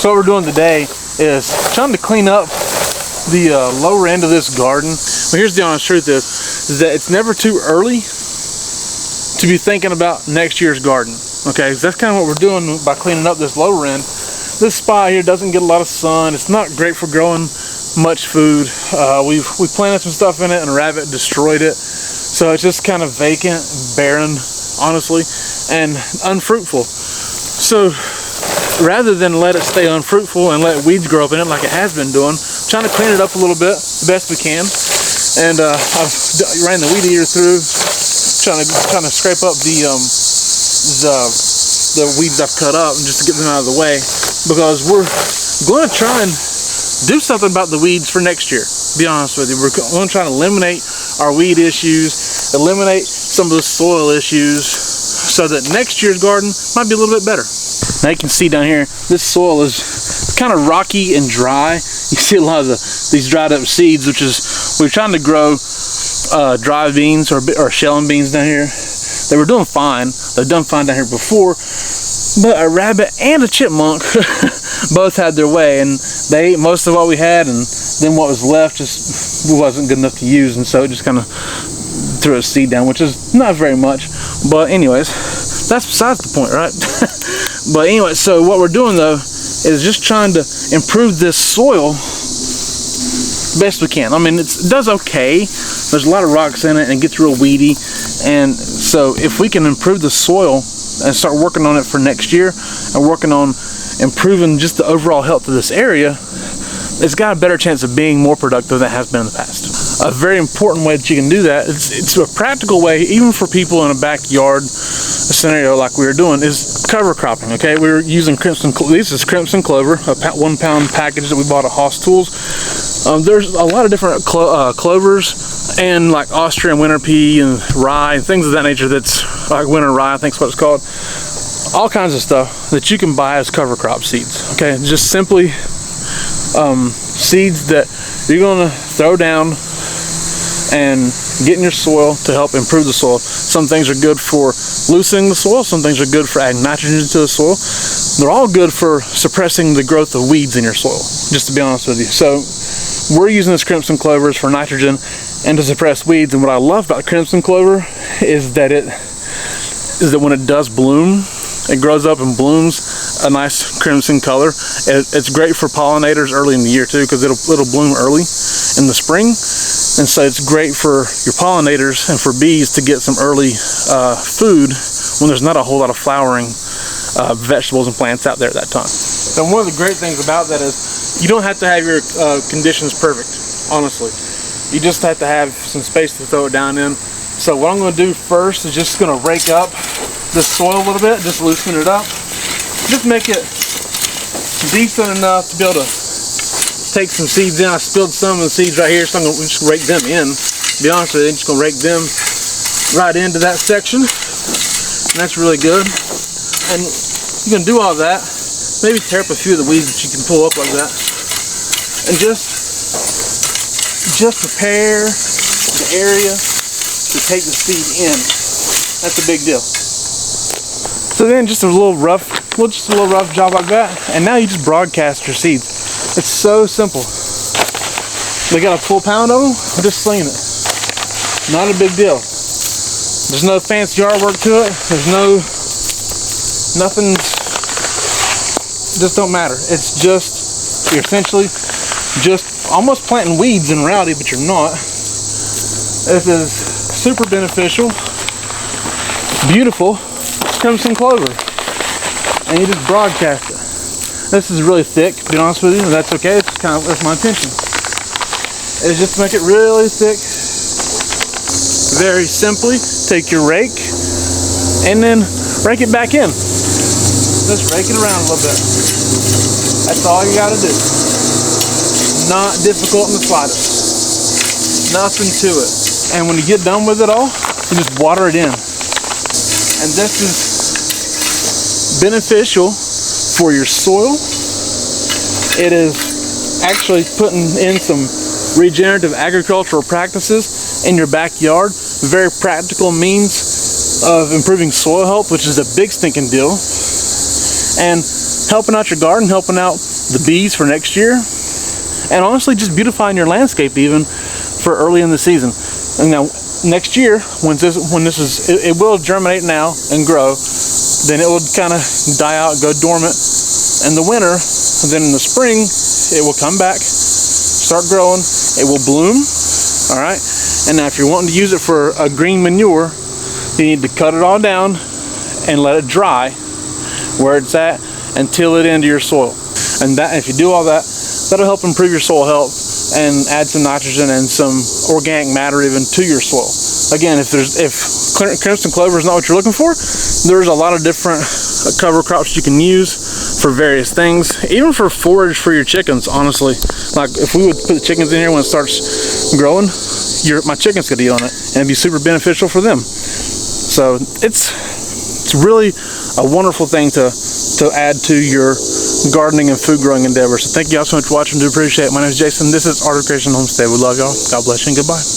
So what we're doing today is trying to clean up the lower end of this garden. But here's the honest truth is that it's never too early to be thinking about next year's garden. Okay, so that's kind of what we're doing by cleaning up this lower end. This spot here doesn't get a lot of sun. It's not great for growing much food. We planted some stuff in it and a rabbit destroyed it. So it's just kind of vacant, barren, honestly, and unfruitful. So rather than let it stay unfruitful and let weeds grow up in it like it has been doing, I'm trying to clean it up a little bit, the best we can. And I've ran the weed eater through, trying to scrape up the weeds I've cut up and just to get them out of the way, because we're going to try and do something about the weeds for next year. To be honest with you, we're going to try to eliminate our weed issues, eliminate some of the soil issues, so that next year's garden might be a little bit better. Now you can see down here, this soil is kind of rocky and dry. You see a lot of these dried up seeds, which is, we're trying to grow dry beans or shelling beans down here. They were doing fine. They've done fine down here before, but a rabbit and a chipmunk both had their way, and they ate most of what we had, and then what was left just wasn't good enough to use, and so it just kind of threw a seed down, which is not very much. But anyways, that's besides the point, right? But anyway, so what we're doing though is just trying to improve this soil best we can. I mean, it does okay. There's a lot of rocks in it and it gets real weedy, and so if we can improve the soil and start working on it for next year and working on improving just the overall health of this area, it's got a better chance of being more productive than it has been in the past. A very important way that you can do that, it's a practical way even for people in a backyard scenario like we were doing, is cover cropping. Okay, we were using this is crimson clover, a 1 pound package that we bought at Haas Tools. There's a lot of different clovers, and like Austrian winter pea and rye and things of that nature, that's like winter rye, I think is what it's called. All kinds of stuff that you can buy as cover crop seeds. Okay, just simply seeds that you're going to throw down and get in your soil to help improve the soil. Some things are good for loosening the soil, some things are good for adding nitrogen to the soil. They're all good for suppressing the growth of weeds in your soil, just to be honest with you. So we're using this crimson clovers for nitrogen and to suppress weeds. And what I love about crimson clover is that when it does bloom, it grows up and blooms a nice crimson color. It's great for pollinators early in the year too, because it'll bloom early in the spring, and so it's great for your pollinators and for bees to get some early food when there's not a whole lot of flowering vegetables and plants out there at that time. And one of the great things about that is you don't have to have your conditions perfect, honestly. You just have to have some space to throw it down in. So what I'm going to do first is just going to rake up the soil a little bit, just loosen it up, just make it decent enough to be able to take some seeds in. I spilled some of the seeds right here, so I'm going to just rake them in. To be honest with you, I'm just going to rake them right into that section, and that's really good. And you can do all that, maybe tear up a few of the weeds that you can pull up like that, and just prepare the area to take the seed in. That's a big deal. So then just a little rough job like that, and now you just broadcast your seeds. It's so simple. We got a full pound of them, we're just slinging it. Not a big deal. There's no fancy artwork to it. There's nothing, just don't matter. It's just, you're essentially just almost planting weeds in reality, but you're not. This is super beneficial, beautiful crimson clover, and you just broadcast it. This is really thick, to be honest with you, and that's okay. That's my intention. Is just to make it really thick. Very simply, take your rake and then rake it back in. Just rake it around a little bit. That's all you got to do. Not difficult in the slightest. Nothing to it. And when you get done with it all, you just water it in. And this is beneficial for your soil. It is actually putting in some regenerative agricultural practices in your backyard. Very practical means of improving soil health, which is a big stinking deal. And helping out your garden, helping out the bees for next year, and honestly just beautifying your landscape even for early in the season. And now next year, when this is, it will germinate now and grow, then it will kind of die out, go dormant in the winter. And then in the spring, it will come back, start growing, it will bloom. All right. And now if you're wanting to use it for a green manure, you need to cut it all down and let it dry where it's at and till it into your soil. And that, if you do all that, that'll help improve your soil health and add some nitrogen and some organic matter even to your soil. Again, if crimson clover is not what you're looking for, there's a lot of different cover crops you can use for various things, even for forage for your chickens, honestly. Like if we would put the chickens in here when it starts growing, my chickens could eat on it and it'd be super beneficial for them. So it's really a wonderful thing to add to your gardening and food growing endeavors. So thank you all so much for watching. Do appreciate it. My name is Jason. This is Art of Creation Homestead. We love y'all. God bless you and goodbye.